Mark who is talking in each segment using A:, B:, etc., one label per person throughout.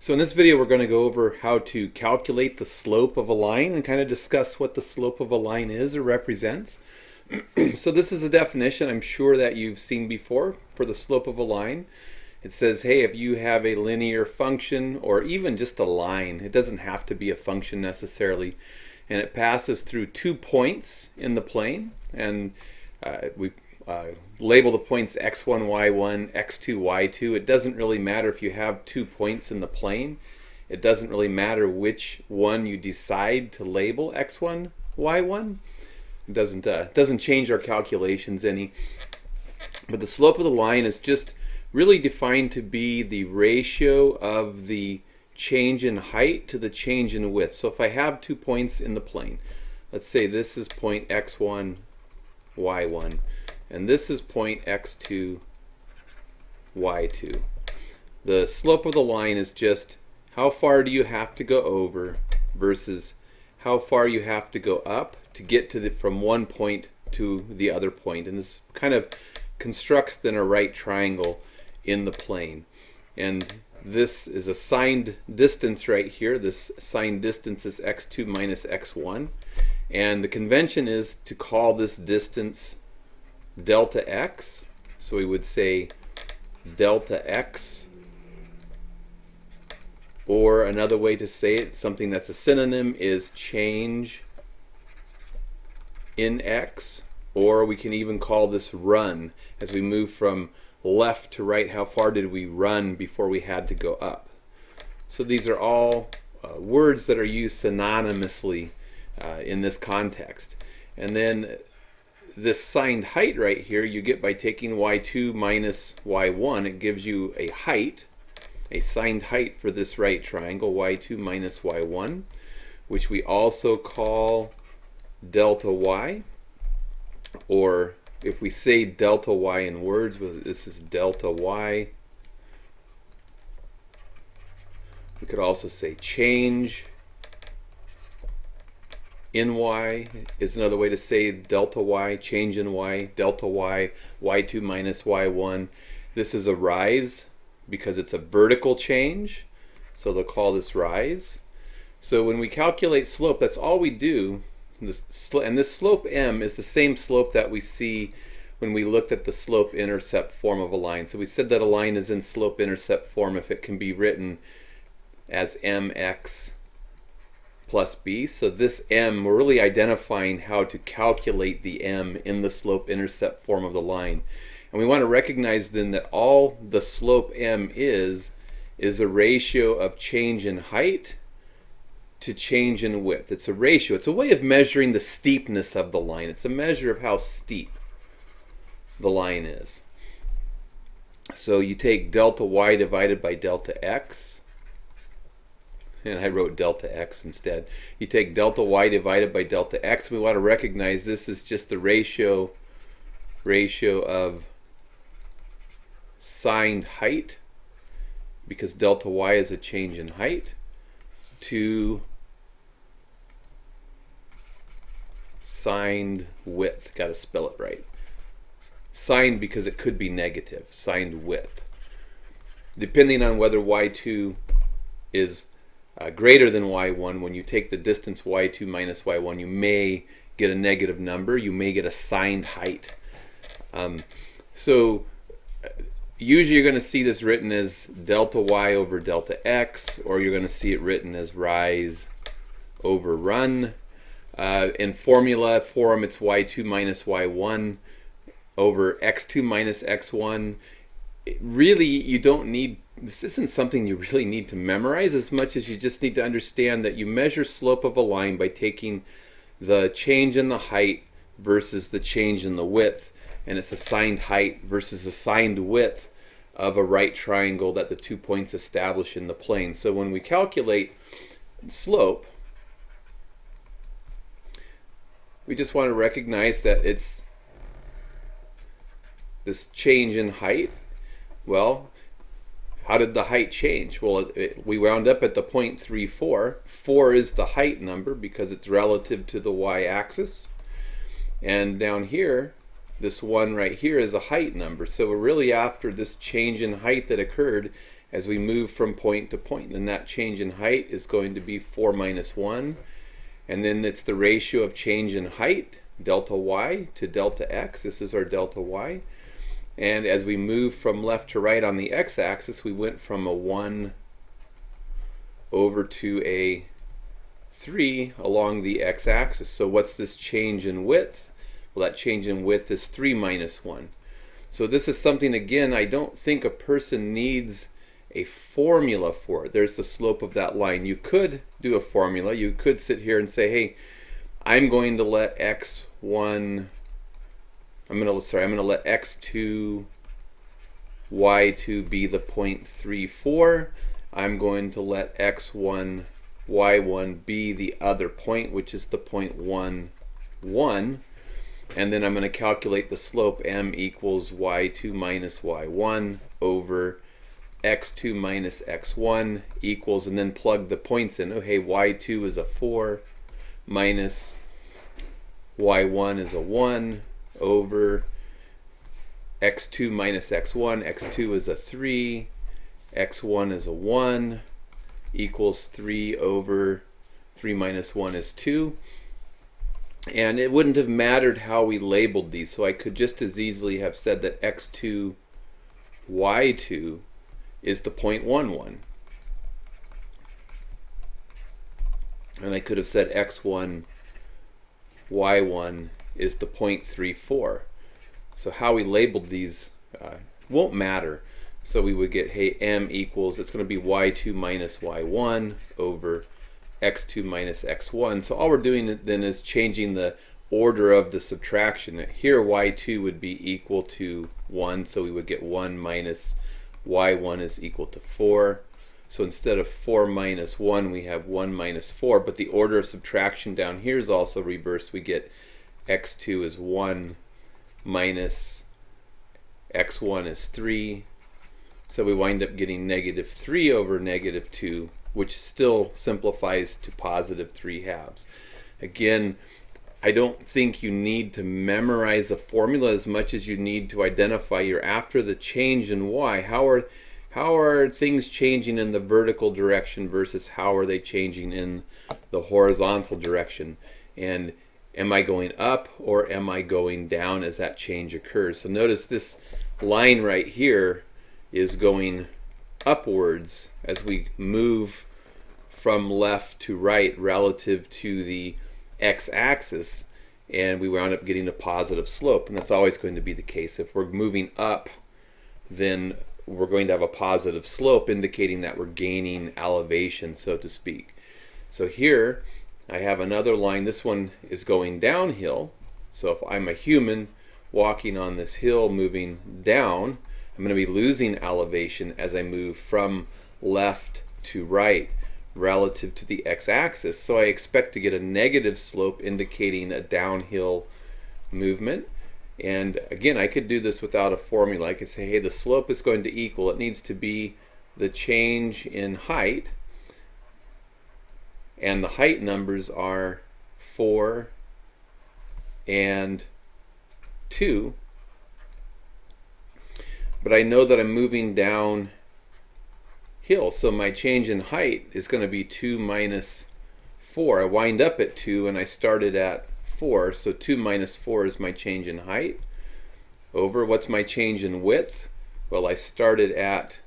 A: So in this video we're going to go over how to calculate the slope of a line and kind of discuss what the slope of a line is or represents. So this is a definition I'm sure that you've seen before for the slope of a line. It says, hey, if you have a linear function or even just a line, it doesn't have to be a function necessarily, and it passes through 2 points in the plane, and we label the points x1, y1, x2, y2. It doesn't really matter if you have 2 points in the plane. It doesn't really matter which one you decide to label x1, y1. It doesn't change our calculations any. But the slope of the line is just really defined to be the ratio of the change in height to the change in width. So if I have 2 points in the plane, let's say this is point x1, y1, and this is point x2, y2. The slope of the line is just how far do you have to go over versus how far you have to go up to get to from one point to the other point. And this kind of constructs then a right triangle in the plane. And this is a signed distance right here. This signed distance is x2 minus x1. And the convention is to call this distance delta x. So we would say delta x, or another way to say it, something that's a synonym, is change in x, or we can even call this run. As we move from left to right, how far did we run before we had to go up? So these are all words that are used synonymously in this context. And then this signed height right here you get by taking y2 minus y1. It gives you a height, a signed height for this right triangle, y2 minus y1, which we also call delta y. Or if we say delta y in words, this is delta y. We could also say change in y is another way to say delta y, change in y, delta y, y2 minus y1. This is a rise because it's a vertical change, so they'll call this rise. So when we calculate slope, that's all we do. And this slope m is the same slope that we see when we looked at the slope-intercept form of a line. So we said that a line is in slope-intercept form if it can be written as mx plus b. So this m, we're really identifying how to calculate the m in the slope-intercept form of the line. And we want to recognize then that all the slope m is a ratio of change in height to change in width. It's a ratio. It's a way of measuring the steepness of the line. It's a measure of how steep the line is. So you take delta y divided by delta x, and I wrote delta x instead. You take delta y divided by delta x. We want to recognize this is just the ratio of signed height, because delta y is a change in height, to signed width. Got to spell it right. Signed because it could be negative. Signed width. Depending on whether y2 is greater than y1, when you take the distance y2 minus y1, you may get a negative number. You may get a signed height. So usually you're going to see this written as delta y over delta x, or you're going to see it written as rise over run. In formula form, it's y2 minus y1 over x2 minus x1. Really, you don't need, this isn't something you really need to memorize as much as you just need to understand that you measure slope of a line by taking the change in the height versus the change in the width. And it's a signed height versus a signed width of a right triangle that the 2 points establish in the plane. So when we calculate slope, we just want to recognize that it's this change in height. Well, how did the height change? Well, we wound up at the 0.34. 4 is the height number because it's relative to the y-axis. And down here, this 1 right here is a height number. So we're really after this change in height that occurred as we move from point to point. And that change in height is going to be 4 minus 1. And then it's the ratio of change in height, delta y to delta x. This is our delta y. And as we move from left to right on the x-axis, we went from a 1 over to a 3 along the x-axis. So what's this change in width? Well, that change in width is 3 minus 1. So this is something, again, I don't think a person needs a formula for it. There's the slope of that line. You could do a formula. You could sit here and say, hey, I'm going to let x1, I'm going to let x2, y2 be the point 3, 4. I'm going to let x1, y1 be the other point, which is the point 1, 1. And then I'm going to calculate the slope m equals y2 minus y1 over x2 minus x1 equals, and then plug the points in. Oh, hey, y2 is a 4 minus y1 is a 1 over x2 minus x1. x2 is a 3, x1 is a 1 equals 3 over 3 minus 1 is 2. And it wouldn't have mattered how we labeled these, so I could just as easily have said that x2, y2 is the point 1, 1. And I could have said x1, y1 is the point 3, 4. So how we labeled these won't matter. So we would get, hey, m equals, it's going to be y2 minus y1 over x2 minus x1. So all we're doing then is changing the order of the subtraction. Here y2 would be equal to 1, so we would get 1 minus y1 is equal to 4. So instead of 4 minus 1, we have 1 minus 4, but the order of subtraction down here is also reversed. We get x2 is 1 minus x1 is 3. So we wind up getting negative 3 over negative 2, which still simplifies to positive 3 halves. Again, I don't think you need to memorize a formula as much as you need to identify you're after the change in y. How are things changing in the vertical direction versus how are they changing in the horizontal direction? And am I going up or am I going down as that change occurs? So notice this line right here is going upwards as we move from left to right relative to the x-axis, and we wound up getting a positive slope, and that's always going to be the case. If we're moving up, then we're going to have a positive slope indicating that we're gaining elevation, so to speak. So here I have another line. This one is going downhill. So if I'm a human walking on this hill moving down, I'm going to be losing elevation as I move from left to right relative to the x-axis. So I expect to get a negative slope indicating a downhill movement. And again, I could do this without a formula. I could say, hey, the slope is going to equal, it needs to be the change in height, and the height numbers are 4 and 2. But I know that I'm moving down hill, so my change in height is going to be 2 minus 4. I wind up at 2 and I started at 4, so 2 minus 4 is my change in height. Over, what's my change in width? Well, I started at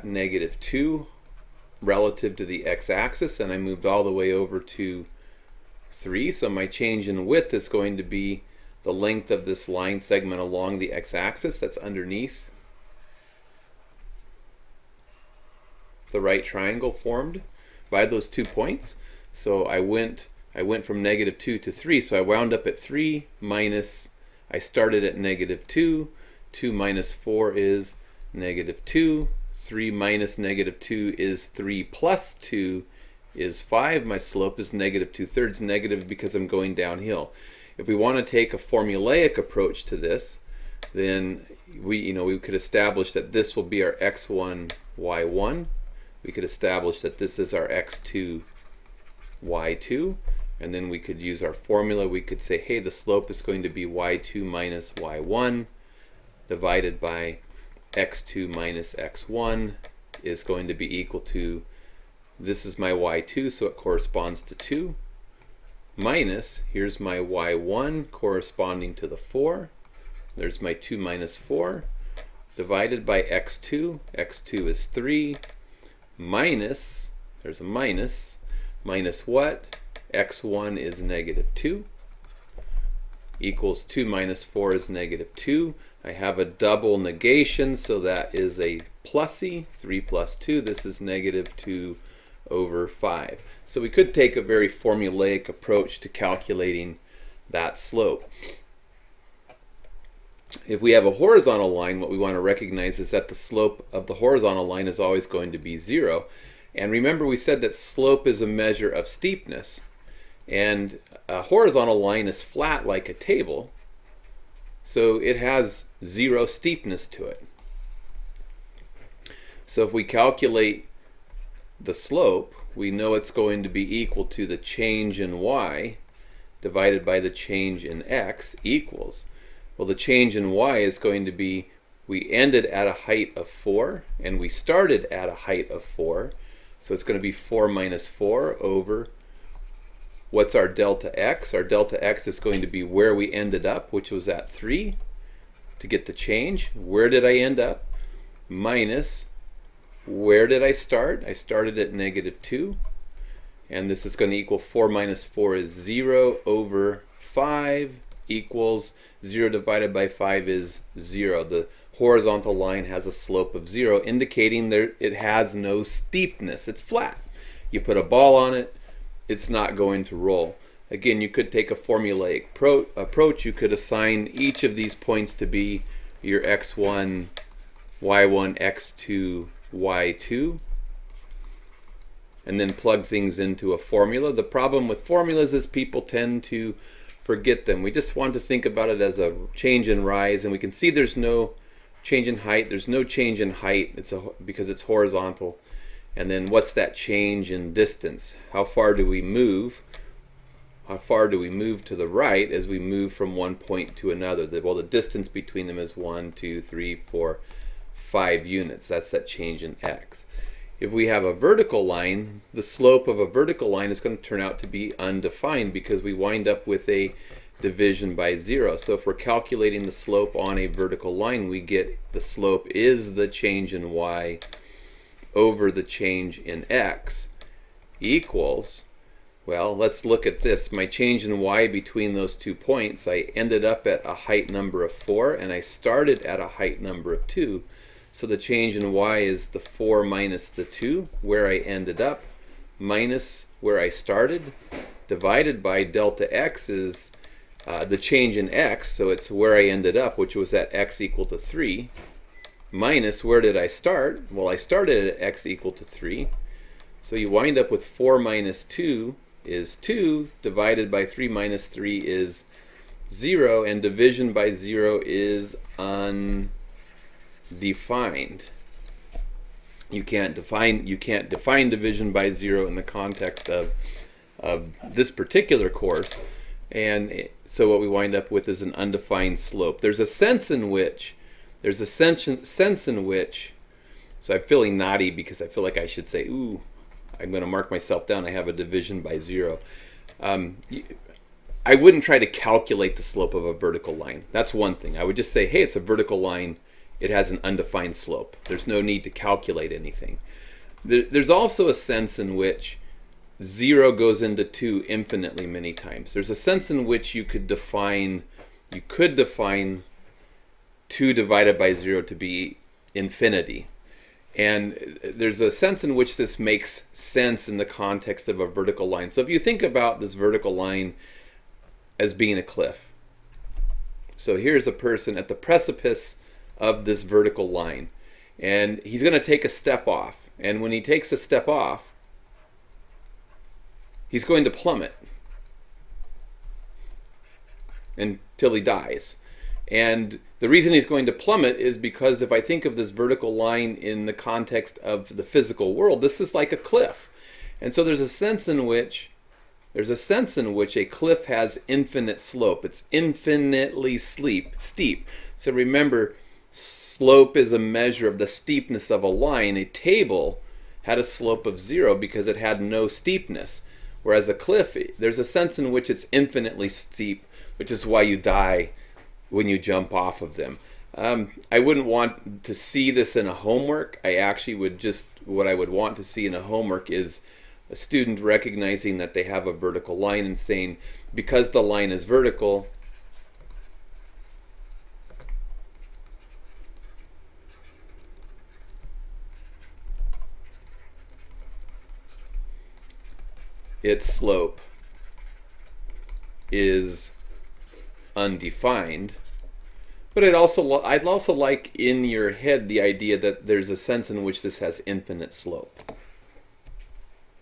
A: negative 2 relative to the x-axis, and I moved all the way over to 3, so my change in width is going to be the length of this line segment along the x-axis that's underneath the right triangle formed by those 2 points. So I went from negative 2 to 3, so I wound up at 3 minus, I started at negative 2, 2 minus 4 is negative 2, 3 minus negative 2 is 3 plus 2 is 5. My slope is negative 2/3, negative because I'm going downhill. If we want to take a formulaic approach to this, then we could establish that this will be our x1, y1. We could establish that this is our x2, y2, and then we could use our formula. We could say, hey, the slope is going to be y2 minus y1 divided by x2 minus x1 is going to be equal to, this is my y2, so it corresponds to 2, minus, here's my y1 corresponding to the 4, there's my 2 minus 4, divided by x2, x2 is 3, minus, there's a minus what? x1 is negative 2, equals 2 minus 4 is negative 2. I have a double negation, so that is a plusy. 3 plus 2, this is negative 2 over 5. So we could take a very formulaic approach to calculating that slope. If we have a horizontal line, what we want to recognize is that the slope of the horizontal line is always going to be 0. And remember, we said that slope is a measure of steepness. And a horizontal line is flat like a table, so it has 0 steepness to it. So if we calculate the slope, we know it's going to be equal to the change in y divided by the change in x equals, well, the change in y is going to be, we ended at a height of 4 and we started at a height of 4, so it's going to be 4 minus 4 over, what's our delta x? Our delta x is going to be where we ended up, which was at 3, to get the change. Where did I end up? Minus, where did I start? I started at negative 2. And this is going to equal 4 minus 4 is 0 over 5 equals 0 divided by 5 is 0. The horizontal line has a slope of 0, indicating it has no steepness. It's flat. You put a ball on it, it's not going to roll. Again, you could take a formulaic approach. You could assign each of these points to be your x1, y1, x2, y2, and then plug things into a formula. The problem with formulas is people tend to forget them. We just want to think about it as a change in rise, and we can see there's no change in height. There's no change in height because it's horizontal. And then what's that change in distance? How far do we move? How far do we move to the right as we move from one point to another? Well, the distance between them is 1, 2, 3, 4, 5 units. That's that change in x. If we have a vertical line, the slope of a vertical line is going to turn out to be undefined because we wind up with a division by 0. So if we're calculating the slope on a vertical line, we get the slope is the change in y over the change in x equals, well, let's look at this. My change in y between those 2 points, I ended up at a height number of 4 and I started at a height number of 2. So the change in y is the 4 minus the 2, where I ended up, minus where I started, divided by delta x is the change in x, so it's where I ended up, which was at x equal to 3, minus where did I start? Well, I started at x equal to 3. So you wind up with 4 minus 2 is 2, divided by 3 minus 3 is 0, and division by 0 is undefined. You can't define division by 0 in the context of this particular course, and so what we wind up with is an undefined slope. There's a sense in which, so I'm feeling naughty because I feel like I should say, ooh, I'm going to mark myself down, I have a division by 0. I wouldn't try to calculate the slope of a vertical line. That's one thing. I would just say, hey, it's a vertical line. It has an undefined slope. There's no need to calculate anything. There's also a sense in which 0 goes into 2 infinitely many times. There's a sense in which you could define 2 divided by 0 to be infinity. And there's a sense in which this makes sense in the context of a vertical line. So if you think about this vertical line as being a cliff. So here's a person at the precipice of this vertical line. And he's going to take a step off. And when he takes a step off, he's going to plummet until he dies. And the reason he's going to plummet is because if I think of this vertical line in the context of the physical world, this is like a cliff. And so there's a sense in which a cliff has infinite slope. It's infinitely steep. So remember, Slope is a measure of the steepness of a line. A table had a slope of 0 because it had no steepness. Whereas a cliff, there's a sense in which it's infinitely steep, which is why you die when you jump off of them. I wouldn't want to see this in a homework. What I would want to see in a homework is a student recognizing that they have a vertical line and saying, because the line is vertical, its slope is undefined. But I'd also like in your head the idea that there's a sense in which this has infinite slope.